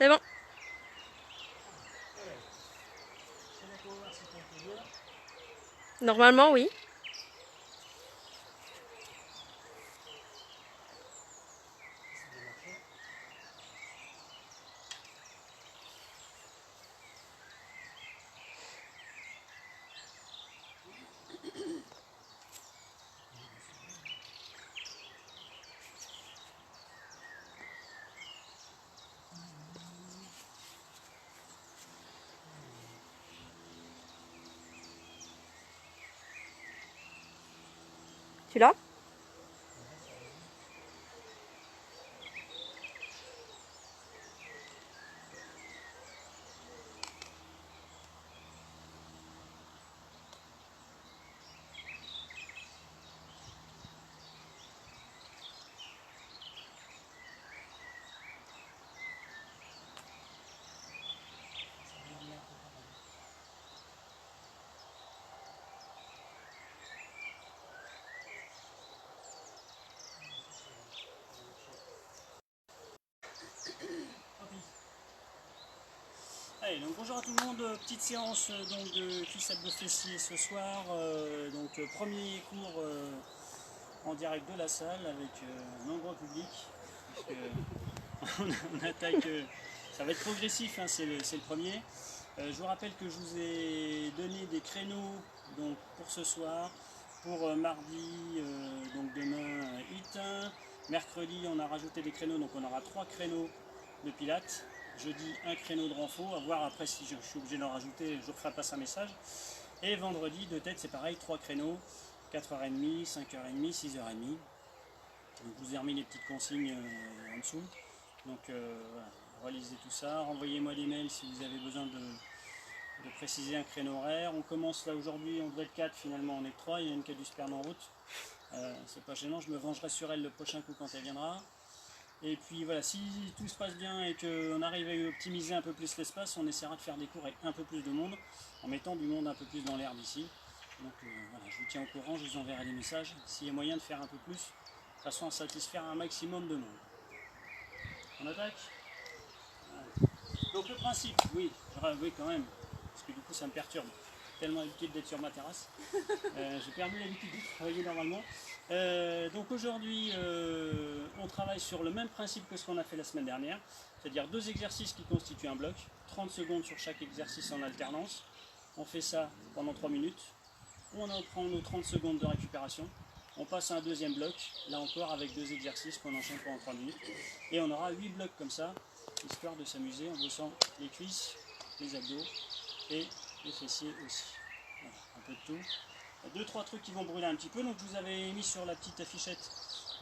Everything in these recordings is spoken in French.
C'est bon. Normalement, oui. Tu l'as? Allez, donc bonjour à tout le monde, petite séance donc, de cuisse abdos fessiers ce soir, premier cours en direct de la salle avec nombreux publics, puisque on attaque, ça va être progressif, hein, c'est le premier. Je vous rappelle que je vous ai donné des créneaux donc, pour ce soir, pour mardi, donc demain HIIT, mercredi on a rajouté des créneaux, donc on aura 3 créneaux de pilates. Jeudi, un créneau de renfort, à voir après si je suis obligé d'en rajouter, je ferai passer un message. Et vendredi, de tête, c'est pareil, 3 créneaux, 4h30, 5h30, 6h30. Donc je vous ai remis les petites consignes en dessous. Donc voilà, relisez tout ça, renvoyez-moi des mails si vous avez besoin de préciser un créneau horaire. On commence là aujourd'hui, on devait être 4, finalement on est 3, il y a une qui a du sperme en route. C'est pas gênant, je me vengerai sur elle le prochain coup quand elle viendra. Et puis voilà, si tout se passe bien et qu'on arrive à optimiser un peu plus l'espace, on essaiera de faire des cours avec un peu plus de monde, en mettant du monde un peu plus dans l'air d'ici. Donc voilà, je vous tiens au courant, je vous enverrai des messages, s'il y a moyen de faire un peu plus, de façon à satisfaire un maximum de monde. On attaque ? Voilà. Donc le principe, oui quand même, parce que du coup ça me perturbe. Tellement habitué d'être sur ma terrasse. J'ai perdu l'habitude de travailler normalement. Donc aujourd'hui, on travaille sur le même principe que ce qu'on a fait la semaine dernière, c'est-à-dire 2 exercices qui constituent un bloc, 30 secondes sur chaque exercice en alternance. On fait ça pendant 3 minutes. On en prend nos 30 secondes de récupération. On passe à un deuxième bloc, là encore avec 2 exercices qu'on enchaîne pendant 3 minutes. Et on aura 8 blocs comme ça, histoire de s'amuser en bossant les cuisses, les abdos et les fessiers aussi. Voilà, un peu de tout. 2-3 trucs qui vont brûler un petit peu, donc je vous avais mis sur la petite affichette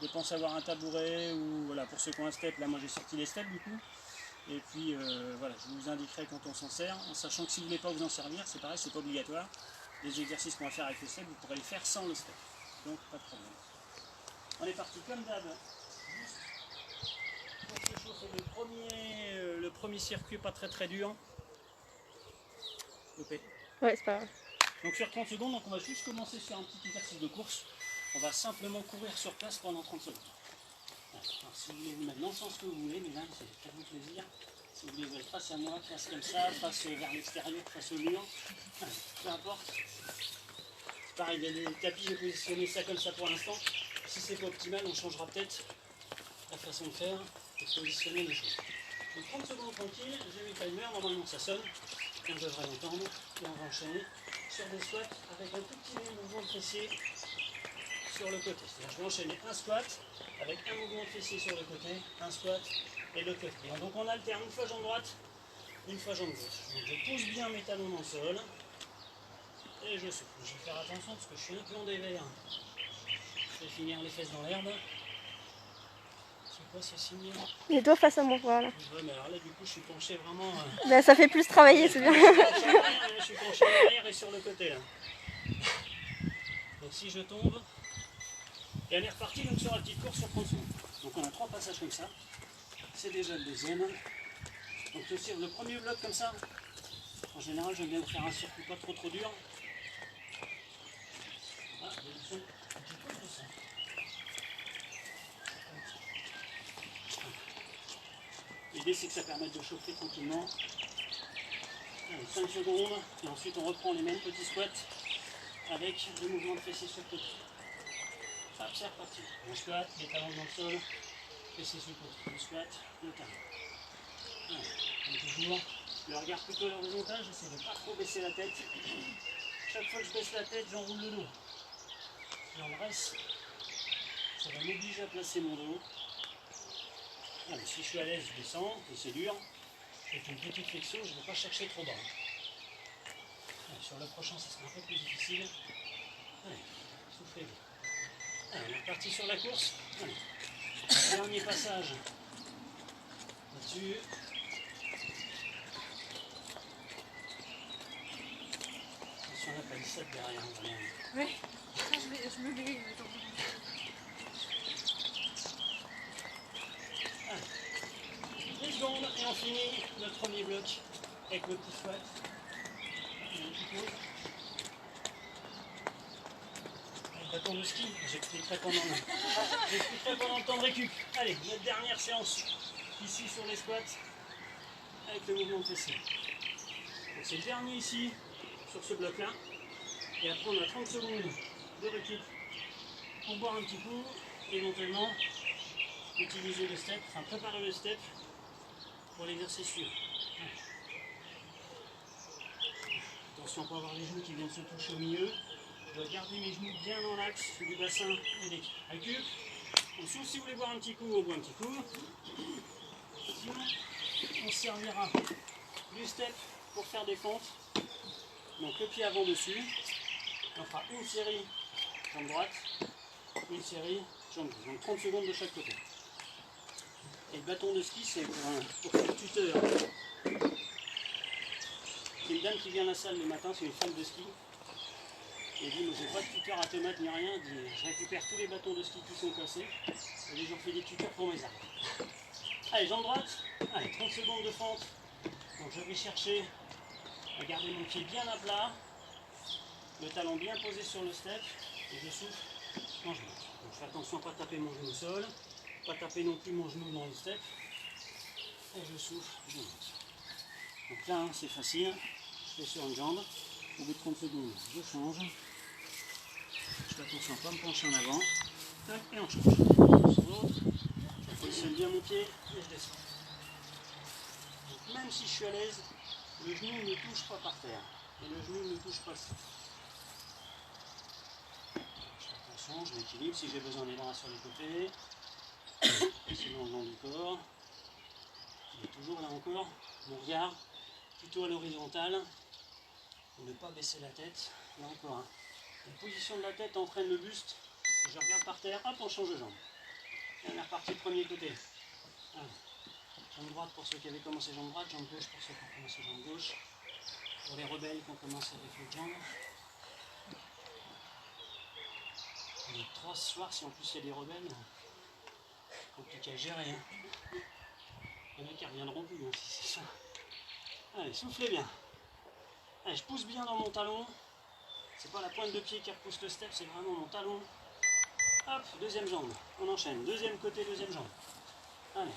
de penser avoir un tabouret, ou voilà, pour ceux qui ont un step, là moi j'ai sorti les steps du coup. Et puis voilà, je vous indiquerai quand on s'en sert, en sachant que si vous ne voulez pas vous en servir, c'est pareil, c'est pas obligatoire. Les exercices qu'on va faire avec le step, vous pourrez les faire sans le step. Donc pas de problème. On est parti comme d'hab. Juste pour se chauffer le premier circuit pas très dur. Loupé. Ouais, c'est pas grave. Donc sur 30 secondes, donc on va juste commencer sur un petit exercice de course. On va simplement courir sur place pendant 30 secondes. Alors, si vous voulez vous mettre dans le sens que vous voulez, mesdames, c'est faites-vous plaisir. Si vous voulez vous être face à moi, face comme ça, face vers l'extérieur, face au mur, peu importe. C'est pareil, il y a des tapis, j'ai positionné ça comme ça pour l'instant. Si c'est pas optimal, on changera peut-être la façon de faire et de positionner les choses. Donc 30 secondes tranquille, j'ai mis le timer, normalement ça sonne, on devrait l'entendre, et on va enchaîner sur des squats avec un tout petit mouvement de fessier sur le côté. C'est-à-dire je vais enchaîner un squat avec un mouvement de fessier sur le côté, un squat et l'autre côté. Donc on alterne une fois jambe droite, une fois jambe gauche. Donc je pousse bien mes talons dans le sol et je souffle. Je vais faire attention parce que je suis un peu en dévers. Je vais finir les fesses dans l'herbe. C'est quoi ce signe? Les doigts face à moi, voilà. Ouais, mais alors là du coup je suis penché vraiment... Bah, ça fait plus travailler, c'est bien. Je suis penché en arrière et sur le côté là. Donc si je tombe, et on est reparti donc sur la petite course sur 30 secondes. Donc on a 3 passages comme ça. C'est déjà le deuxième. Donc sur le premier bloc comme ça, en général j'aime bien faire un circuit pas trop dur. Ah, un petit peu de ça. L'idée c'est que ça permette de chauffer tranquillement. Allez, 5 secondes et ensuite on reprend les mêmes petits squats avec le mouvement de fessiers sur le côté. Hop, c'est reparti. On squat, les talons dans le sol, fessiers sur le côté. On squat, le talon. Allez, toujours le regard plutôt à l'horizontale, j'essaie de ne pas trop baisser la tête. Chaque fois que je baisse la tête, j'enroule le dos. J'embrasse. Ça va m'obliger à placer mon dos. Allez, si je suis à l'aise, je descends, et c'est dur. Avec une petite flexion, je ne vais pas chercher trop bas. Allez, sur le prochain, ça sera un peu plus difficile. Allez, soufflez bien. Allez, on est reparti sur la course. Allez, dernier passage. Là-dessus. Attention à la palissade derrière, on va rien. Oui, je me mets. Allez, 10 secondes et on finit notre premier bloc avec le petit squat. Le bâton de ski, j'expliquerai pendant le temps de récup. Allez, notre dernière séance ici sur les squats avec le mouvement de fessier. Donc c'est le dernier ici sur ce bloc là. Et après on a 30 secondes de récup pour boire un petit coup, éventuellement utiliser le step, enfin préparer le step pour l'exercice suivant. Attention à ne pas avoir les genoux qui viennent se toucher au milieu. Je dois garder mes genoux bien dans l'axe du bassin et des récup. On souffle si vous voulez boire un petit coup, on boit un petit coup. Sinon, on se servira du step pour faire des fentes. Donc le pied avant dessus. On fera une série jambe droite, une série jambe gauche. Donc 30 secondes de chaque côté. Et le bâton de ski, c'est pour faire tuteur. C'est une dame qui vient à la salle le matin, c'est une femme de ski. Et dit, moi j'ai pas de tuteur automate ni rien, dit, je récupère tous les bâtons de ski qui sont cassés. Et j'en fais des tuteurs pour mes arbres. Allez, jambe droite, allez, 30 secondes de fente. Donc je vais chercher à garder mon pied bien à plat, le talon bien posé sur le step, et je souffle quand je monte. Donc je fais attention à ne pas taper mon genou au sol, pas taper non plus mon genou dans le step, et je souffle, je monte. Donc là, hein, c'est facile, je fais sur une jambe, au bout de 30 secondes, je change. Je fais attention à ne pas me pencher en avant. Et on change. Sur l'autre. Je positionne bien mon pied et je descends. Donc même si je suis à l'aise, le genou ne touche pas par terre. Et le genou ne touche pas le sol. Je fais attention, je m'équilibre si j'ai besoin des bras sur les côtés. Sinon le long du corps. Et toujours là encore, mon regard plutôt à l'horizontale. Pour ne pas baisser la tête. Là encore. Hein. La position de la tête entraîne le buste. Je regarde par terre, hop, on change de jambe. Et on est reparti le premier côté. Allez. Jambe droite pour ceux qui avaient commencé jambe droite, jambe gauche pour ceux qui ont commencé jambe gauche. Pour les rebelles qui ont commencé avec l'autre jambe. On est 3 ce soir, si en plus il y a des rebelles. Compliqué à gérer. Hein. Il y en a qui ne reviendront plus, hein, si c'est ça. Allez, soufflez bien. Allez, je pousse bien dans mon talon. C'est pas la pointe de pied qui repousse le step, c'est vraiment mon talon. Hop, deuxième jambe. On enchaîne. Deuxième côté, deuxième jambe. Allez.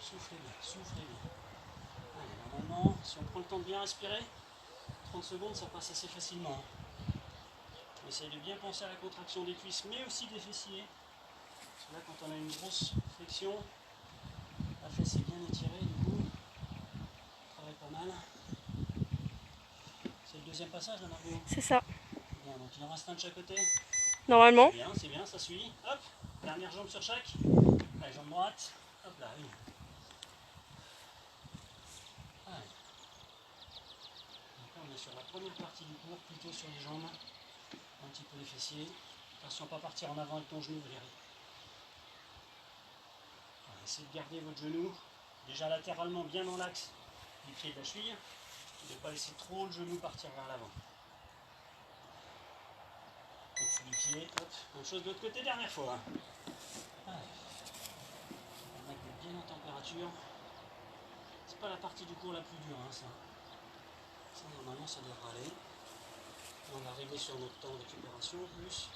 Soufflez bien, soufflez bien. Allez, normalement, si on prend le temps de bien respirer, 30 secondes, ça passe assez facilement. On essaye de bien penser à la contraction des cuisses, mais aussi des fessiers. Parce que là, quand on a une grosse flexion, la fesse est bien étirée, du coup, on travaille pas mal. C'est le deuxième passage, là, Margot. C'est ça. Bien, donc il en reste un de chaque côté. Normalement. C'est bien, ça suit. Hop, dernière jambe sur chaque. Allez, jambe droite. Hop là, oui. Allez. Donc là, on est sur la première partie du cours, plutôt sur les jambes. Un petit peu les fessiers. Attention à ne pas partir en avant avec ton genou, Valérie. Voilà, essayez de garder votre genou déjà latéralement bien dans l'axe du pied de la cheville. Et de ne pas laisser trop le genou partir vers l'avant. Au-dessus du pied, hop, même chose de l'autre côté, dernière fois. Allez. On va mettre bien en température. C'est pas la partie du cours la plus dure, hein, ça. Ça, normalement, ça devrait aller. On va arriver sur notre temps de récupération, plus.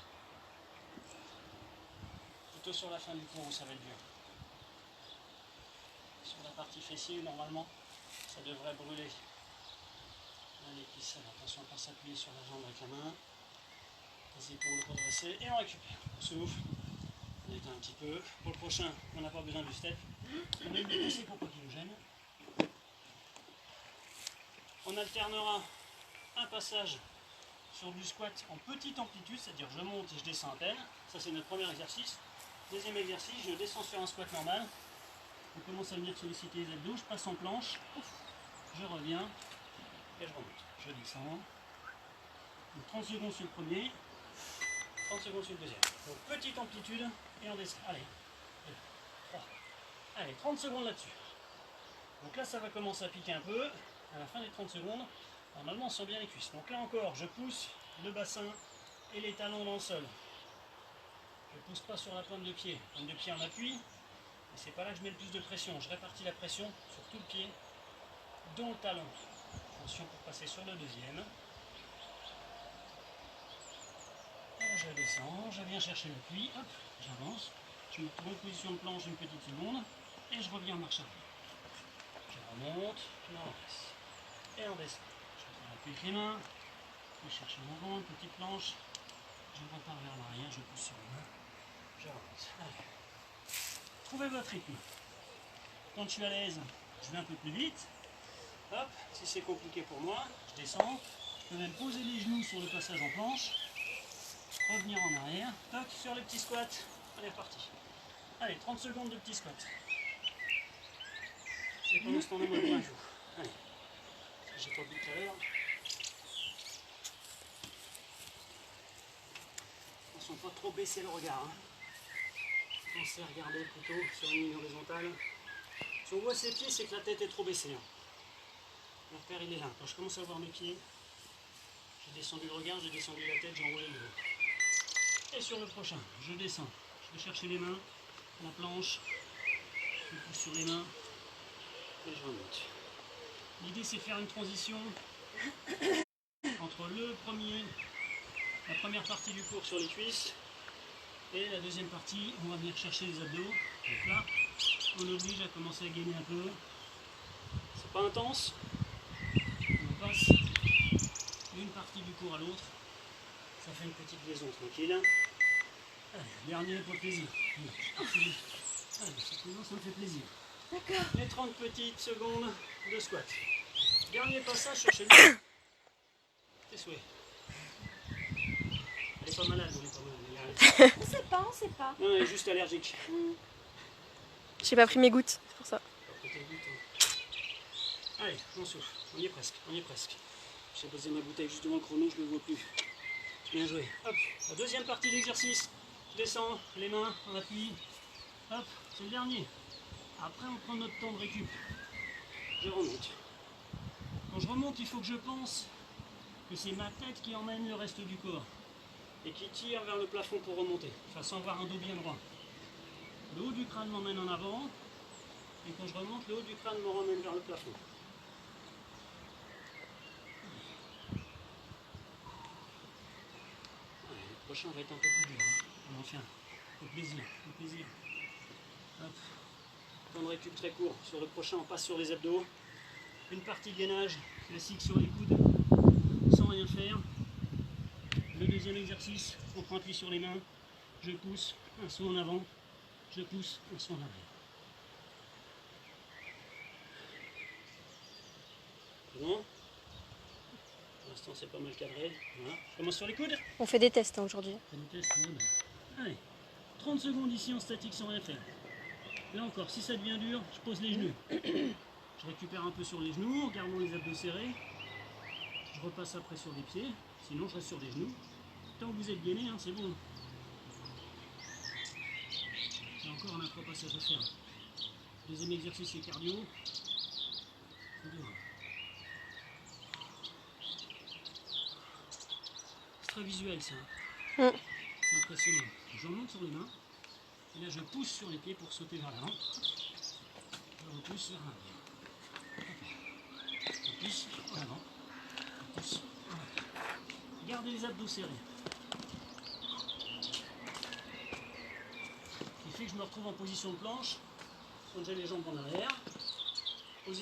Plutôt sur la fin du cours où ça va être dur. partie fessier, normalement, ça devrait brûler. Les cuisses, attention à ne pas s'appuyer sur la jambe avec la main. Les épaules redressées et on récupère. On souffle, on éteint un petit peu. Pour le prochain, on n'a pas besoin du step. On va le déplacer pour pas qu'il nous gêne. On alternera un passage sur du squat en petite amplitude, c'est-à-dire je monte et je descends à peine. Ça c'est notre premier exercice. Deuxième exercice, je descends sur un squat normal. On commence à venir solliciter les abdos, je passe en planche, je reviens et je remonte. Je descends. Donc 30 secondes sur le premier, 30 secondes sur le deuxième. Donc petite amplitude et on descend. Allez, 2, 3. Allez, 30 secondes là-dessus. Donc là ça va commencer à piquer un peu. À la fin des 30 secondes, normalement on sent bien les cuisses. Donc là encore, je pousse le bassin et les talons dans le sol. Je ne pousse pas sur la pointe de pied. Pointe de pied en appui. Et c'est pas là que je mets le plus de pression. Je répartis la pression sur tout le pied, dont le talon. Attention pour passer sur le deuxième. Et je descends, je viens chercher l'appui, hop, j'avance. Je me trouve en position de planche une petite seconde. Et je reviens en marche arrière. Je remonte, je renverse. Et on descend. Je prends l'appui avec les mains. Je cherche en avant, une petite planche. Je repars vers l'arrière, je pousse sur les mains. Je remonte. Allez. Trouvez votre rythme. Quand je suis à l'aise, je vais un peu plus vite. Hop, si c'est compliqué pour moi, je descends. Je peux même poser les genoux sur le passage en planche. Revenir en arrière. Toc, sur les petits squats. Allez, reparti. Allez, 30 secondes de petits squats. Et pendant ce temps-là, moi, je joue. Allez. J'ai pas vu tout à l'heure. Attention, pas trop baisser le regard. Pensez à regarder plutôt sur une ligne horizontale. Si on voit ses pieds, c'est que la tête est trop baissée. Le repère, il est là. Quand je commence à voir mes pieds, j'ai descendu le regard, j'ai descendu la tête, j'ai enroulé le dos. Et sur le prochain, je descends. Je vais chercher les mains, la planche, je pousse sur les mains et je remonte. L'idée, c'est de faire une transition entre la première partie du cours sur les cuisses et la deuxième partie, on va venir chercher les abdos. Donc là, on oblige à commencer à gainer un peu. C'est pas intense. On passe d'une partie du cours à l'autre. Ça fait une petite liaison tranquille. Allez, dernier pour le plaisir. Allez, ça me fait plaisir. D'accord. Les 30 petites secondes de squat. Dernier passage sur celui-là. Tes souhaits. Elle est pas malade, on est pas malade. On sait pas, on sait pas. Non, elle est juste allergique. J'ai pas pris mes gouttes, c'est pour ça. Allez, on souffle. On y est presque, on y est presque. J'ai posé ma bouteille juste devant le chrono, je ne le vois plus. Bien joué. Hop, la deuxième partie de l'exercice. Je descends, les mains en appui. Hop, c'est le dernier. Après, on prend notre temps de récup. Je remonte. Quand je remonte, il faut que je pense que c'est ma tête qui emmène le reste du corps et qui tire vers le plafond pour remonter, façon avoir un dos bien droit. Le haut du crâne m'emmène en avant, et quand je remonte, le haut du crâne me ramène vers le plafond. Allez, le prochain va être un peu plus dur. On en fait un. Au plaisir, au plaisir. Hop. Temps de récup très court. Sur le prochain, on passe sur les abdos. Une partie de gainage classique sur les coudes, sans rien faire. Le deuxième exercice, on prend appui sur les mains. Je pousse, un saut en avant. Je pousse, un saut en arrière. C'est bon? Pour l'instant, c'est pas mal cadré. Voilà. Je commence sur les coudes. On fait des tests aujourd'hui. On fait des tests, allez, 30 secondes ici en statique sans rien faire. Là encore, si ça devient dur, je pose les genoux. Je récupère un peu sur les genoux, en gardant les abdos serrés. Je repasse après sur les pieds, sinon je reste sur les genoux. Tant que vous êtes gainé, hein, c'est bon. Et encore, on a 3 passages à faire. Deuxième exercice, c'est cardio. C'est très visuel ça. C'est impressionnant. Je remonte sur les mains. Et là, je pousse sur les pieds pour sauter vers l'avant. Je repousse vers l'avant. Je pousse en avant. Je pousse en avant. Gardez les abdos serrés. Ce qui fait que je me retrouve en position de planche. Quand j'ai les jambes en arrière.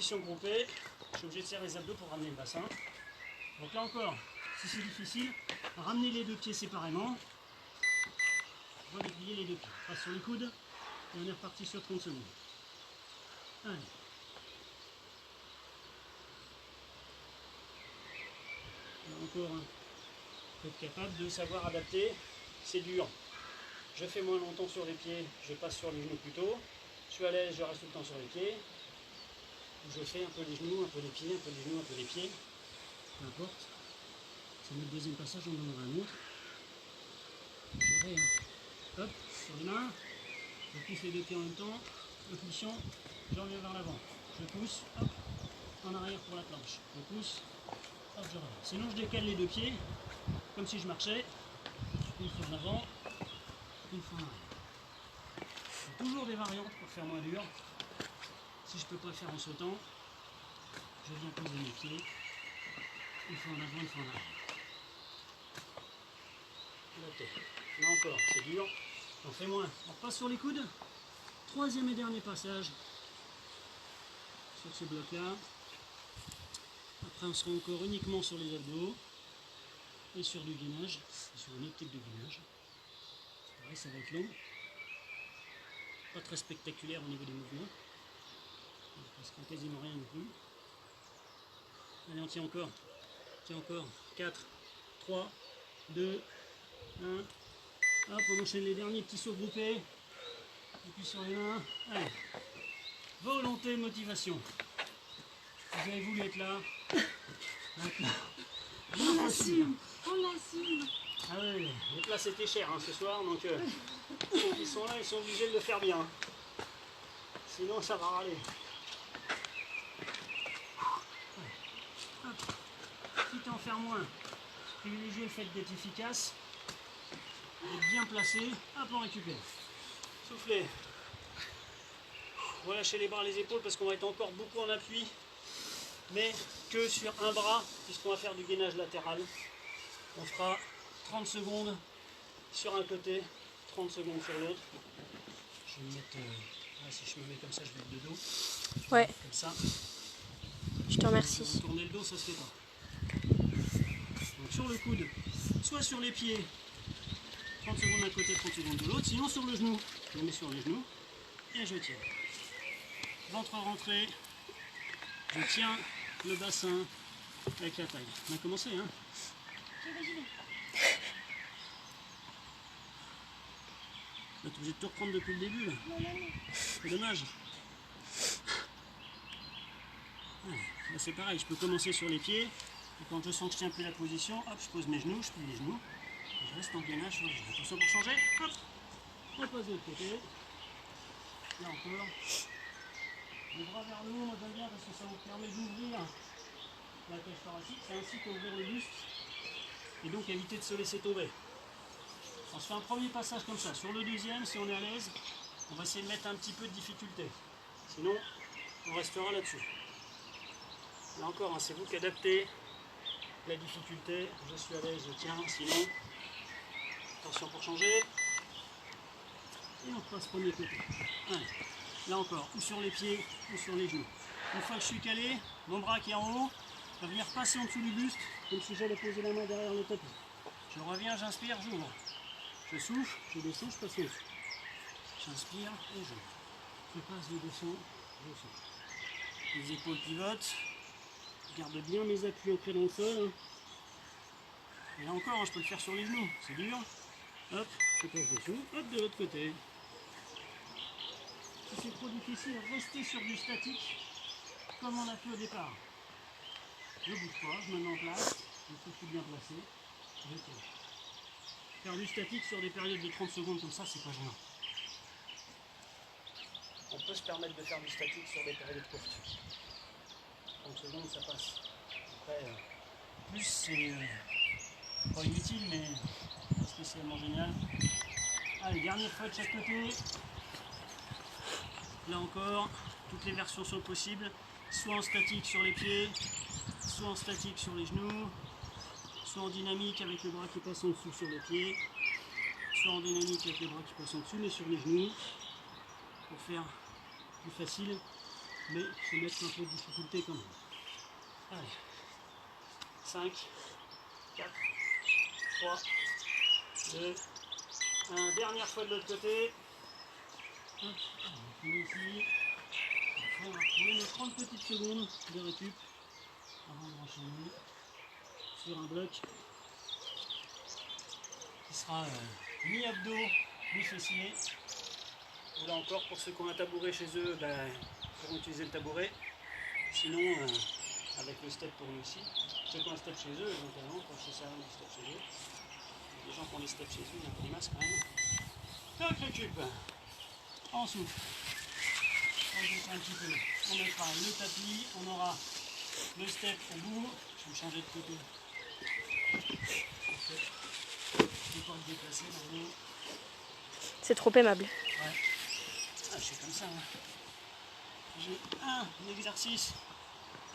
position groupée, je suis obligé de serrer les abdos pour ramener le bassin. Donc là encore, si c'est difficile, ramenez les deux pieds séparément. Repliez les deux pieds. Passe sur les coudes et on est reparti sur 30 secondes. Allez. Là encore, hein. Faut être capable de savoir adapter. C'est dur. Je fais moins longtemps sur les pieds, je passe sur les genoux plutôt. Je suis à l'aise, je reste tout le temps sur les pieds. Je fais un peu les genoux, un peu les pieds, un peu les genoux, un peu les pieds. Peu importe. C'est notre deuxième passage, on en aura un autre. Je vais, hop, sur les mains. Je pousse les deux pieds en même temps. Impulsion, je reviens vers l'avant. Je pousse, hop, en arrière pour la planche. Je pousse, hop, je reviens. Sinon je décale les deux pieds, comme si je marchais. Une fois en avant, une fois en arrière. Toujours des variantes pour faire moins dur. Si je ne peux pas faire en sautant, je viens poser mes pieds. Une fois en avant, une fois en arrière. Là encore, c'est dur. On fait moins. On repasse sur les coudes. Troisième et dernier passage sur ce bloc-là. Après, on sera encore uniquement sur les abdos et sur du gainage, sur un autre type de gainage. Pareil, ça va être long. Pas très spectaculaire au niveau des mouvements. On ne passe quasiment rien non plus. Allez, on tient encore. Tiens encore. 4, 3, 2, 1. Hop, on enchaîne les derniers petits sauts groupés. Et puis sur les mains. Allez. Volonté, motivation. Vous avez voulu être là. Maintenant. On l'assume. On l'assume. Ah oui, les places étaient chères hein, ce soir, donc ceux qui sont là, ils sont obligés de le faire bien. Sinon, ça va râler. Hop. Quitte à en faire moins, privilégiez le fait d'être efficace, d'être bien placé. Hop, on récupère. Soufflez. Relâchez les bras, les épaules, parce qu'on va être encore beaucoup en appui, mais que sur un bras, puisqu'on va faire du gainage latéral. On fera 30 secondes sur un côté, 30 secondes sur l'autre. Je vais me mettre, si je me mets comme ça, je vais être de dos. Ouais, Comme ça. je te remercie. Tourner le dos, ça se fait pas. Donc sur le coude, soit sur les pieds, 30 secondes d'un côté, 30 secondes de l'autre, sinon sur le genou. Je me mets sur les genoux et je tiens. Ventre rentré, je tiens le bassin avec la taille. On a commencé, hein? Là, tu es obligé de te reprendre depuis le début, là. C'est dommage. Là, c'est pareil, je peux commencer sur les pieds. Et quand je sens que je tiens plus la position, hop, je pose mes genoux, je plie les genoux. Et je reste en gainage sur les genoux. Attention pour changer. Hop, on passe de l'autre côté. Là encore. Les bras vers le haut, moi j'aime bien parce que ça vous permet d'ouvrir la cage thoracique. C'est ainsi qu'ouvrir le buste. Et donc éviter de se laisser tomber. On se fait un premier passage comme ça. Sur le deuxième, si on est à l'aise, on va essayer de mettre un petit peu de difficulté. Sinon, on restera là-dessus. Là encore, hein, c'est vous qui adaptez la difficulté. Je suis à l'aise, je tiens. Sinon, attention pour changer. Et on passe premier côté. Allez. Là encore, ou sur les pieds, ou sur les genoux. Une fois que je suis calé, mon bras qui est en haut va venir passer en dessous du buste, comme si j'allais poser la main derrière le tapis. Je reviens, j'inspire, j'ouvre. Je souffle, je descends, je passe au-dessus. J'inspire et j'ouvre. Je passe, je descends, je souffle. Les épaules pivotent. Je garde bien mes appuis ancrés dans le sol. Et là encore, je peux le faire sur les genoux. C'est dur. Hop, je passe dessous. Hop, de l'autre côté. Si c'est trop difficile, restez sur du statique comme on a fait au départ. Je ne bouge pas, je me mets en place. Je suis bien placé. Je tiens. Faire du statique sur des périodes de 30 secondes comme ça, c'est pas gênant. On peut se permettre de faire du statique sur des périodes courtes. 30 secondes, ça passe. Après, plus c'est pas inutile, mais pas spécialement génial. Allez, dernière fois de chaque côté. Là encore, toutes les versions sont possibles. Soit en statique sur les pieds, soit en statique sur les genoux, soit en dynamique avec le bras qui passe en dessous sur les pieds, soit en dynamique avec le bras qui passe en dessous mais sur les genoux. Pour faire plus facile, mais se mettre un peu de difficulté quand même. Allez. 5, 4, 3, 2, 1. Dernière fois de l'autre côté. Hop, on finit ici. Après, on va retrouver nos 30 petites secondes de récup avant de enchaîner sur un bloc qui sera mi-abdos, mi-fessier. Et là encore, pour ceux qui ont un tabouret chez eux, ben, ils pourront utiliser le tabouret. Sinon, avec le step pour nous aussi. Ceux qui ont un step chez eux, éventuellement, quand c'est ça, un step chez eux. Les gens qui ont des steps chez eux, il y a un peu de masse quand même. Toc, récup. En souffle. On descend un petit peu. On mettra le tapis. On aura le step au bout. Je vais me changer de côté. Je ne vais pas me déplacer maintenant. C'est trop aimable. Ouais. Ah, je suis comme ça. Hein. J'ai un exercice.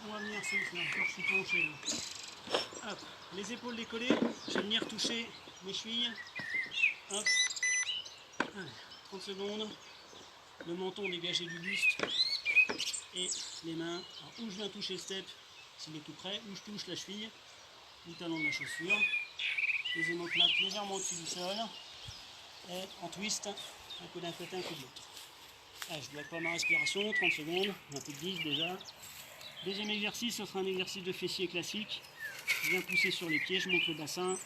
On va venir souffler. Encore, je suis penché. Là. Hop. Les épaules décollées. Je vais venir toucher mes chevilles. Hop. Allez, 30 secondes. Le menton dégagé du buste. Et les mains. Alors, où je viens toucher le step, s'il est tout près. Où je touche la cheville. Le talon de la chaussure. Les omoplates légèrement au-dessus du sol. Et en twist, un coup d'un côté, un coup de l'autre. Allez, je ne bloque pas ma respiration, 30 secondes, un peu de 10 déjà. Deuxième exercice, ce sera un exercice de fessier classique. Je viens pousser sur les pieds, je monte le bassin.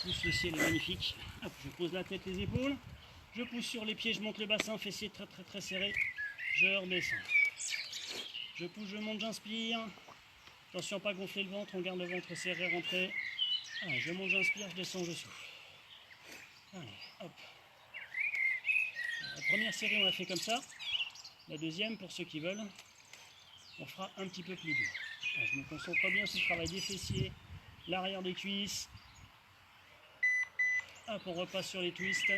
Le fessier, il est magnifique. Hop, je pose la tête, les épaules. Je pousse sur les pieds, je monte le bassin, fessier très très très serré. Je redescends. Je pousse, je monte, j'inspire. Attention à pas gonfler le ventre, on garde le ventre serré, rentré. Allez, je monte, j'inspire, je descends, je souffle. Allez, hop. La première série, on l'a fait comme ça. La deuxième, pour ceux qui veulent, on fera un petit peu plus dur. Alors, je me concentre bien sur le travail des fessiers, l'arrière des cuisses. Hop, on repasse sur les twists.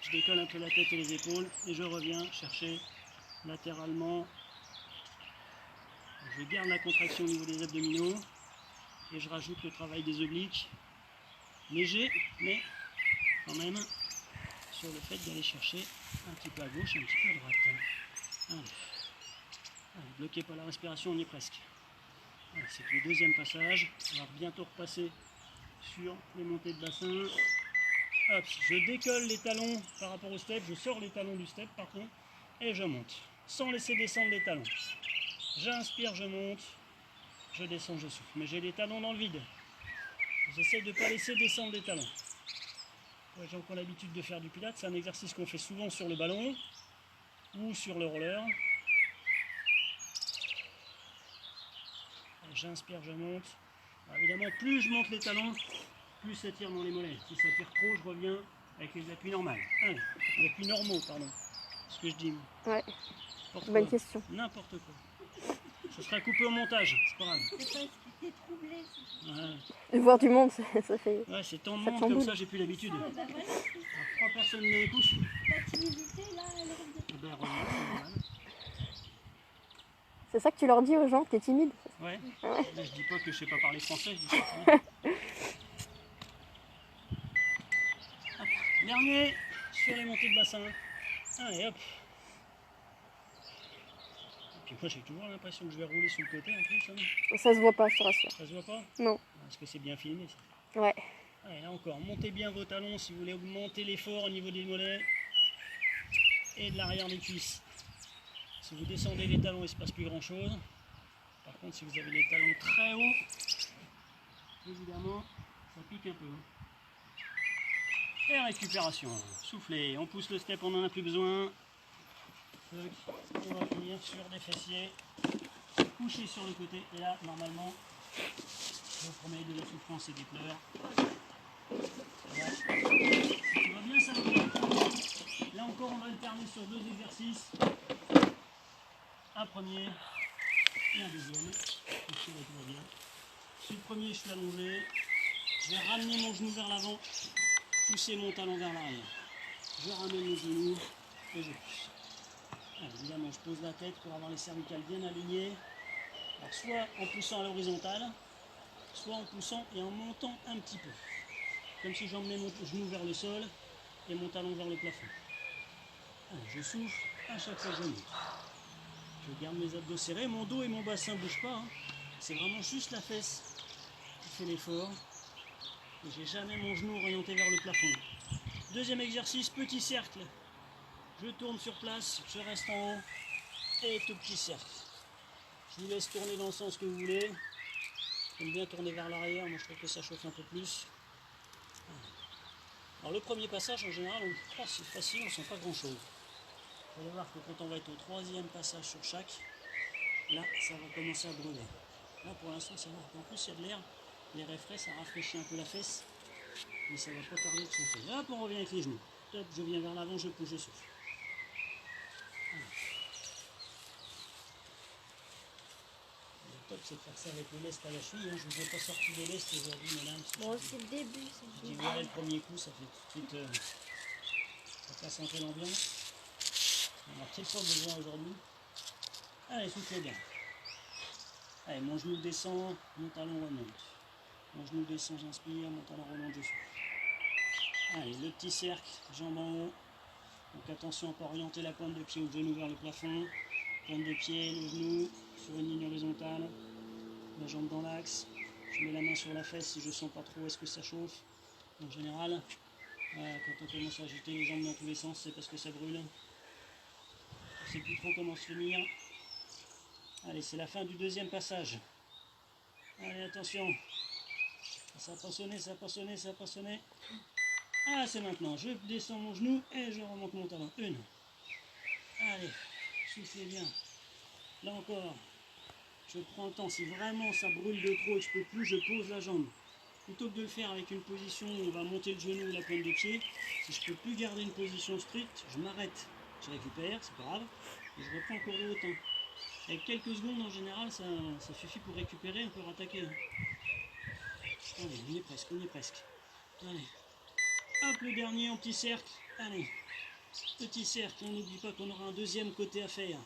Je décolle un peu la tête et les épaules et je reviens chercher latéralement. Je garde la contraction au niveau des abdominaux et je rajoute le travail des obliques. Léger, mais quand même sur le fait d'aller chercher un petit peu à gauche, un petit peu à droite. Allez. Allez, bloquez pas la respiration, on y est presque. C'est le deuxième passage. On va bientôt repasser sur les montées de bassin. Hop, je décolle les talons par rapport au step, je sors les talons du step par contre, et je monte, sans laisser descendre les talons. J'inspire, je monte, je descends, je souffle. Mais j'ai les talons dans le vide. J'essaie de ne pas laisser descendre les talons. Pour les gens qui ont l'habitude de faire du pilates, c'est un exercice qu'on fait souvent sur le ballon ou sur le roller. J'inspire, je monte. Alors évidemment, plus je monte les talons, plus ça tire dans les mollets. Si ça tire trop, je reviens avec les appuis normaux. Allez, les appuis normaux, pardon. C'est ce que je dis. Ouais, Bonne question. N'importe quoi. Ce sera coupé au montage, c'est pas grave. C'est parce que t'es troublé. Ouais, Voir du monde, ça fait... ouais c'est tant de Ça monde chamboule. comme ça, j'ai plus l'habitude. Ah, bah voilà, Alors, 3 personnes me poussent. ta timidité là, elle revient. Ah ben, heureusement, c'est normal. C'est ça que tu leur dis aux gens, que t'es timide? Ouais. Ouais. Là, je dis pas que je sais pas parler français, je dis ça. Dernier sur les montées de bassin. Allez hop. Et puis moi j'ai toujours l'impression que je vais rouler sur le côté en plus. Hein. Ça se voit pas, je te rassure. Ça se voit pas? Non. Parce que c'est bien filmé ça. Ouais. Allez là encore, montez bien vos talons si vous voulez augmenter l'effort au niveau des mollets et de l'arrière des cuisses. Si vous descendez les talons, il ne se passe plus grand chose. Par contre si vous avez les talons très hauts, évidemment ça pique un peu. Et récupération, soufflez, on pousse le step, on n'en a plus besoin. On va finir sur des fessiers, coucher sur le côté, et là, normalement, je vous promets de la souffrance et des pleurs. Voilà. Si tout va bien, ça va bien. Là encore, on va alterner sur 2 exercices. Un premier et un deuxième. Coucher, là, tout va bien. Sur le premier, je suis allongé. Je vais ramener mon genou vers l'avant. Pousser mon talon vers l'arrière. Je ramène le genou et je pousse. Alors, évidemment, je pose la tête pour avoir les cervicales bien alignées. Alors, soit en poussant à l'horizontale, soit en poussant et en montant un petit peu. Comme si j'emmenais mon genou vers le sol et mon talon vers le plafond. Alors, je souffle, à chaque fois que je monte. Je garde mes abdos serrés, mon dos et mon bassin ne bougent pas. Hein. C'est vraiment juste la fesse qui fait l'effort. Et j'ai jamais mon genou orienté vers le plafond. Deuxième exercice, petit cercle. Je tourne sur place, je reste en haut et tout petit cercle. Je vous laisse tourner dans le sens que vous voulez. J'aime bien tourner vers l'arrière, moi je trouve que ça chauffe un peu plus. Alors le premier passage en général, c'est facile, on ne sent pas grand chose. Vous allez voir que quand on va être au troisième passage sur chaque, là ça va commencer à brûler. Là pour l'instant ça va. En plus il y a de l'air, l'air est frais, ça rafraîchit un peu la fesse, mais ça va pas tarder de chauffer. Hop, on revient avec les genoux. Top, je viens vers l'avant, je pousse, je souffle. Le top c'est de faire ça avec le lest à la cheville. Hein. Je ne vous ai pas sorti de lest aujourd'hui, mesdames. Bon, c'est le début. Je dis voilà le premier coup, ça fait tout de suite. Ça casse un peu l'ambiance. On a peut-être pas besoin aujourd'hui. Allez, soufflez bien. Allez, mon genou descend, mon talon remonte. Mon genou descend, j'inspire, mon talon remonte, je souffle. Allez, le petit cercle, jambes en haut. Donc attention à ne pas orienter la pointe de pied ou le genou vers le plafond. Pointe de pied, le genou sur une ligne horizontale. La jambe dans l'axe. Je mets la main sur la fesse si je ne sens pas trop est-ce que ça chauffe. En général, quand on commence à agiter les jambes dans tous les sens, c'est parce que ça brûle. Je ne sais plus trop comment se tenir. Allez, c'est la fin du deuxième passage. Allez, attention. Ça n'a pas sonné, ça n'a pas sonné, ça n'a pas sonné. Ah, c'est maintenant. Je descends mon genou et je remonte mon talon. Une. Allez, soufflez bien. Là encore. Je prends le temps. Si vraiment ça brûle de trop et que je ne peux plus, je pose la jambe. Plutôt que de le faire avec une position où on va monter le genou ou la pointe de pied, si je ne peux plus garder une position stricte, je m'arrête. Je récupère, c'est pas grave. Et je reprends encore de autant. Avec quelques secondes en général, ça suffit pour récupérer, on peut rattaquer. Allez, on y est presque, on y est presque. Allez. Hop, le dernier en petit cercle. Allez. Petit cercle, on n'oublie pas qu'on aura un deuxième côté à faire.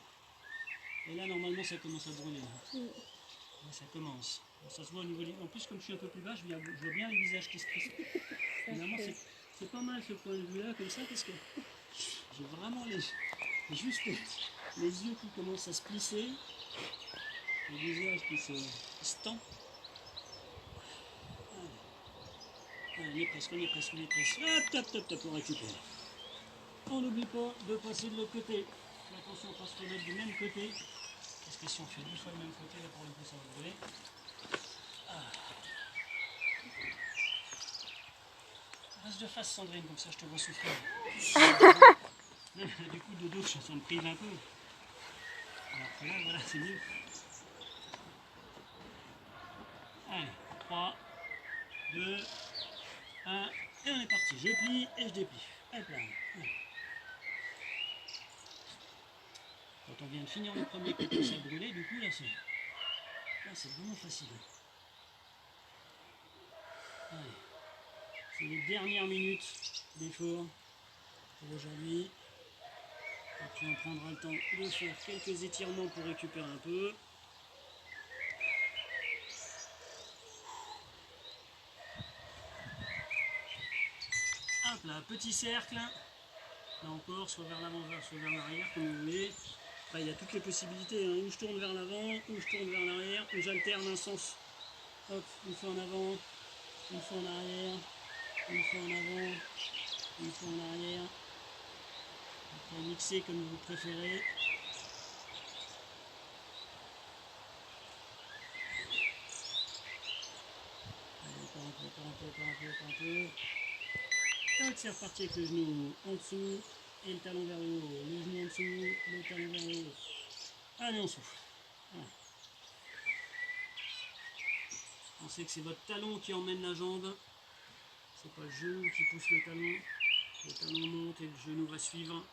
Et là, normalement, ça commence à brûler. Là, ça commence. Ça se voit au niveau des... En plus, comme je suis un peu plus bas, je vois bien les visages qui se crispent. Finalement, c'est pas mal ce point de vue-là, comme ça, parce que j'ai vraiment juste les yeux qui commencent à se plisser, le visage qui se tend. Allez, on y est presque, on y est presque, on y est presque. Hop, top, top, top, on récupère. On n'oublie pas de passer de l'autre côté. Attention, on passe remettre du même côté. Parce que si on fait 10 fois le même côté, là pour le coup ça va brûler. Reste de face Sandrine, comme ça je te vois souffrir. Du coup de dos, ça me prive un peu. Alors que là, voilà, c'est mieux. Allez, 3, 2, 1, et on est parti. Je plie et je déplie. Hop là. Quand on vient de finir le premier côté, ça a brûlé, du coup là c'est vraiment facile. Allez. C'est les dernières minutes d'effort pour aujourd'hui. Après on prendra le temps de faire quelques étirements pour récupérer un peu. Hop là, petit cercle. Là encore, soit vers l'avant, soit vers l'arrière, comme vous voulez. Enfin, il y a toutes les possibilités, hein. Ou je tourne vers l'avant, ou je tourne vers l'arrière, ou j'alterne un sens. Hop, une fois en avant, une fois en arrière, une fois en avant, une fois en arrière. Après, mixer comme vous préférez. Allez, encore un peu, encore un peu, encore un peu, encore un peu. Tac, c'est reparti avec le genou en dessous et le talon vers le haut. Le genou en dessous, le talon vers le haut. Allez, on souffle. Voilà. Pensez que c'est votre talon qui emmène la jambe. C'est pas le genou qui pousse le talon. Le talon monte et le genou va suivre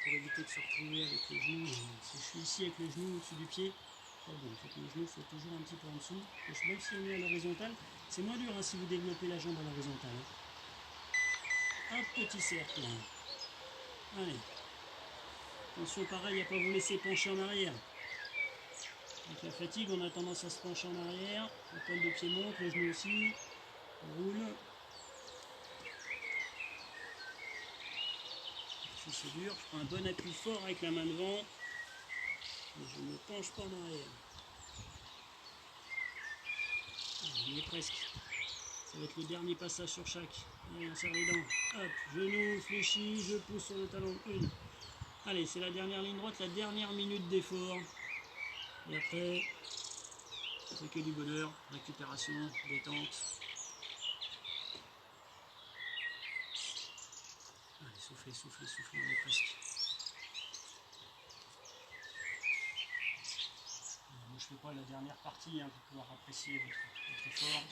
pour éviter de se retrouver avec le genou. Si je suis ici avec le genou au-dessus du pied, bon, il faut que le genou soit toujours un petit peu en dessous. Même si on est à l'horizontale, c'est moins dur hein, si vous développez la jambe à l'horizontale. Hein. Un petit cercle. Allez. Attention, pareil, à ne pas vous laisser pencher en arrière. Avec la fatigue, on a tendance à se pencher en arrière. La pointe de pied monte, le genou aussi. On roule. Si c'est dur, je prends un bon appui fort avec la main devant. Et je ne penche pas en arrière. On y est presque. Ça va être le dernier passage sur chaque. Allez, on serre les dents. Hop, genou, fléchi, je pousse sur le talon. Une. Allez, c'est la dernière ligne droite, la dernière minute d'effort. Et après, c'est que du bonheur, récupération, détente. Allez, soufflez, soufflez, soufflez, on est presque. Moi, je fais pas la dernière partie pour pouvoir apprécier votre effort.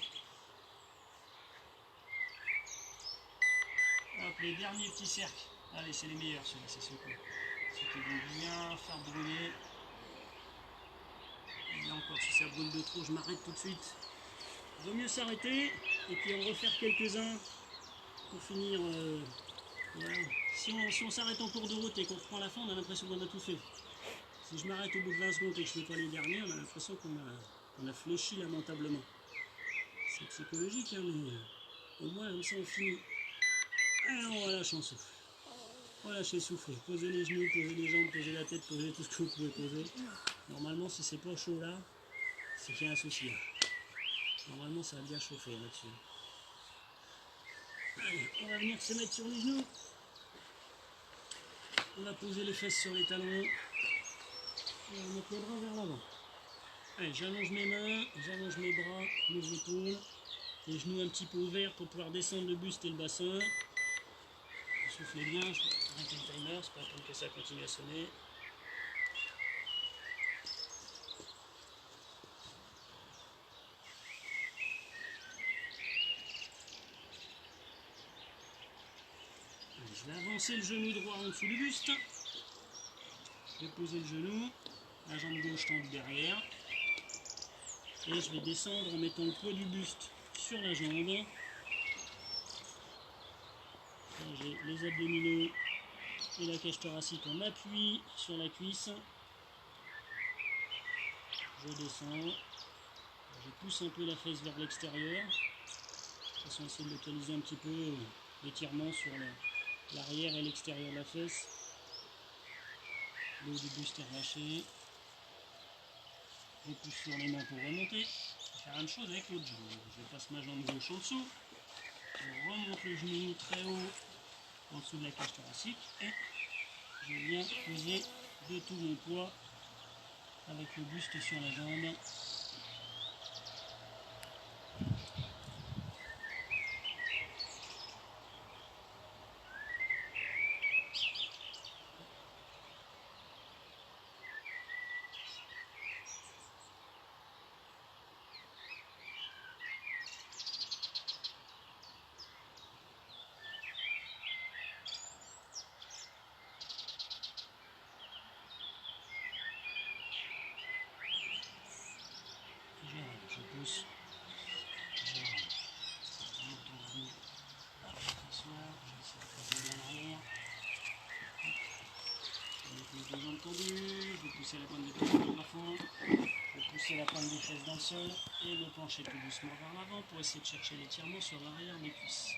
Hop, les derniers petits cercles. Allez, c'est les meilleurs ceux-là, c'est ceux qui vont bien faire brûler. Et là encore, si ça brûle de trop, je m'arrête tout de suite. Il vaut mieux s'arrêter et puis en refaire quelques-uns pour finir. Voilà. Si on s'arrête en cours de route et qu'on reprend la fin, on a l'impression qu'on a tout fait. Si je m'arrête au bout de 20 secondes et que je ne fais pas les derniers, on a l'impression qu'on a fléchi lamentablement. C'est psychologique, hein, mais au moins comme ça on finit. Et on relâche en souffle. Relâchez, soufflez. Posez les genoux, posez les jambes, posez la tête, posez tout ce que vous pouvez poser. Normalement, si c'est pas chaud là, c'est qu'il y a un souci là. Normalement, ça va bien chauffer là-dessus. Allez, on va venir se mettre sur les genoux. On va poser les fesses sur les talons. Et on va mettre les bras vers l'avant. Allez, j'allonge mes mains, j'allonge mes bras, mes épaules. Les genoux un petit peu ouverts pour pouvoir descendre le buste et le bassin. Soufflez bien, je vais arrêter le timer, c'est pas attendre que ça continue à sonner. Allez, je vais avancer le genou droit en dessous du buste. Je vais poser le genou, la jambe gauche tendue derrière. Et je vais descendre en mettant le poids du buste sur la jambe. Là, j'ai les abdominaux et la cage thoracique en appui sur la cuisse. Je descends. Je pousse un peu la fesse vers l'extérieur. De façon à essayer de localiser un petit peu l'étirement sur l'arrière et l'extérieur de la fesse. Le haut du buste est relâché. Je pousse sur les mains pour remonter. Je vais faire la même chose avec l'autre jambe. Je passe ma jambe gauche en dessous. Je remonte le genou très haut en dessous de la cage thoracique. Et je viens poser de tout mon poids avec le buste sur la jambe. Je pousse. Je monte ton genou. Je s'assois. Je essaie de passer bien en arrière. Je vais mettre mes deux jambes tendues. Je vais pousser la pointe des pieds vers le plafond. Je vais pousser la pointe des fesses dans le sol et me pencher tout doucement vers l'avant pour essayer de chercher l'étirement sur l'arrière des cuisses.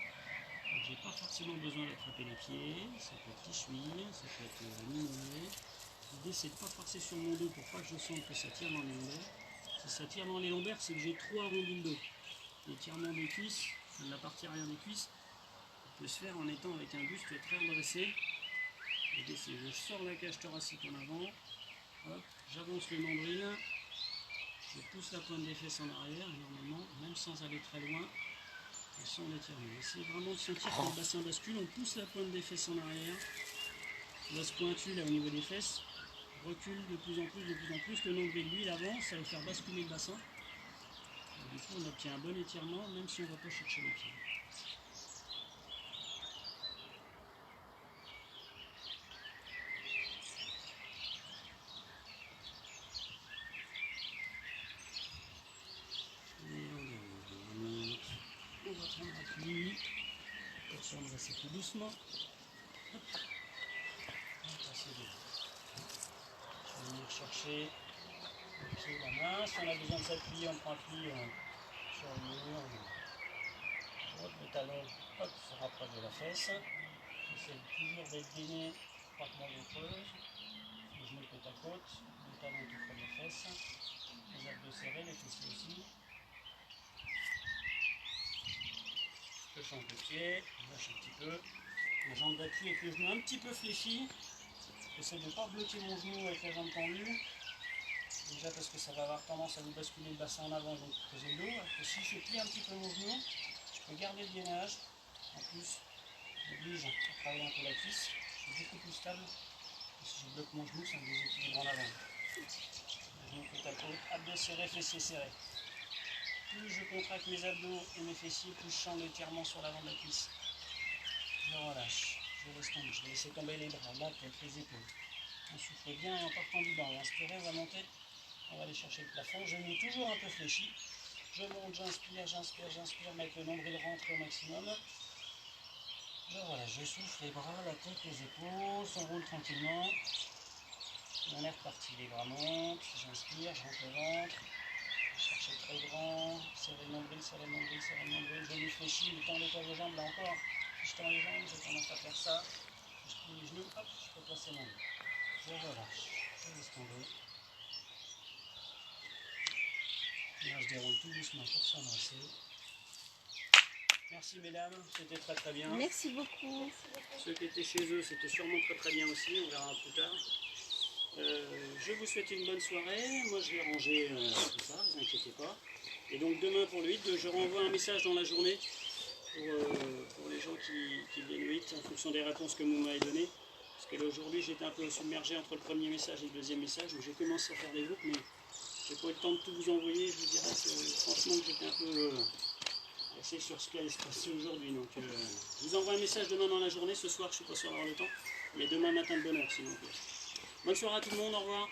Donc j'ai pas forcément besoin d'attraper les pieds. Ça peut être petit cheville, ça peut être mi-mollet. L'idée c'est de ne pas forcer sur mon dos pour pas que je sente que ça tire dans les lombaires. Si ça tire dans les lombaires, c'est que j'ai trop arrondi le dos. L'étirement des cuisses, de la partie arrière des cuisses, peut se faire en étant avec un buste très redressé. L'idée c'est que je sors la cage thoracique en avant, hop, j'avance le nombril, je pousse la pointe des fesses en arrière, et normalement, même sans aller très loin, on sent l'étirement. Essayez vraiment de sentir que le bassin bascule, on pousse la pointe des fesses en arrière, l'os pointu là au niveau des fesses, recule de plus en plus, le nombril lui il avance, ça va faire basculer le bassin. Et du coup on obtient un bon étirement même si on ne va pas chercher les pieds. Et on remonte, on va prendre appui, pour se redresser tout doucement. Hop. On va passer devant. On va venir chercher le pied, la main. Si on a besoin de s'appuyer, on prend appui sur le mur. Hop, le talon hop, se rapproche de la fesse. J'essaie toujours d'être gainé étroitement les creuses, les genoux côte à côte, le talon tout près des fesses, les abdos serrés, les fessiers aussi. Je change de pied, je lâche un petit peu. La jambe d'appui avec le genou un petit peu fléchi. J'essaie de ne pas bloquer mon genou avec la jambe tendue. Déjà parce que ça va avoir tendance à vous basculer le bassin en avant et donc creuser le dos. Et si je plie un petit peu mon genou, je peux garder le gainage. En plus, j'oblige à travailler un peu la cuisse. Je suis beaucoup plus stable. Et si je bloque mon genou, ça me déséquilibre en avant. Le genou côte à côte, abdos serrés, fessiers serrés. Plus je contracte mes abdos et mes fessiers, plus je sens l'étirement sur l'avant de la cuisse. Je relâche, je laisse tomber, je vais laisser tomber les bras, la tête, les épaules. On souffle bien et en partant du bas, on va inspirer, on va monter, on va aller chercher le plafond. Genoux toujours un peu fléchis. Je monte, j'inspire, j'inspire, j'inspire, mettre le nombril rentré au maximum. Je relâche, je souffle les bras, la tête, les épaules, s'enroule tranquillement. On est reparti, les bras montent, j'inspire, je rentre le ventre. Cherchez très grand, serrez le nombril, serrez le nombril, serrez le nombril, genoux fléchis, ne tendez pas vos jambes là encore. Si je tends les jambes, j'ai tendance à faire ça. Si je plie les genoux, hop, je peux placer mon dos. Je relâche, je laisse tomber. Là, je déroule tout doucement pour s'embrasser. Merci mesdames, c'était très très bien. Merci beaucoup. Ceux qui étaient chez eux, c'était sûrement très très bien aussi, on verra plus tard. Je vous souhaite une bonne soirée. Moi je vais ranger tout ça, ne vous inquiétez pas. Et donc demain pour le 8, je renvoie un message dans la journée pour les gens qui viennent le 8 en fonction des réponses que vous m'avez données. Parce que là aujourd'hui j'étais un peu submergé entre le premier message et le deuxième message, donc j'ai commencé à faire des groupes, mais j'ai pas eu le temps de tout vous envoyer. Je vous dirais que franchement que j'étais un peu assez sur ce qui allait se passer aujourd'hui. Donc je vous envoie un message demain dans la journée. Ce soir je ne suis pas sûr d'avoir le temps, mais demain matin de bonne heure sinon. Bonne soirée à tout le monde, au revoir.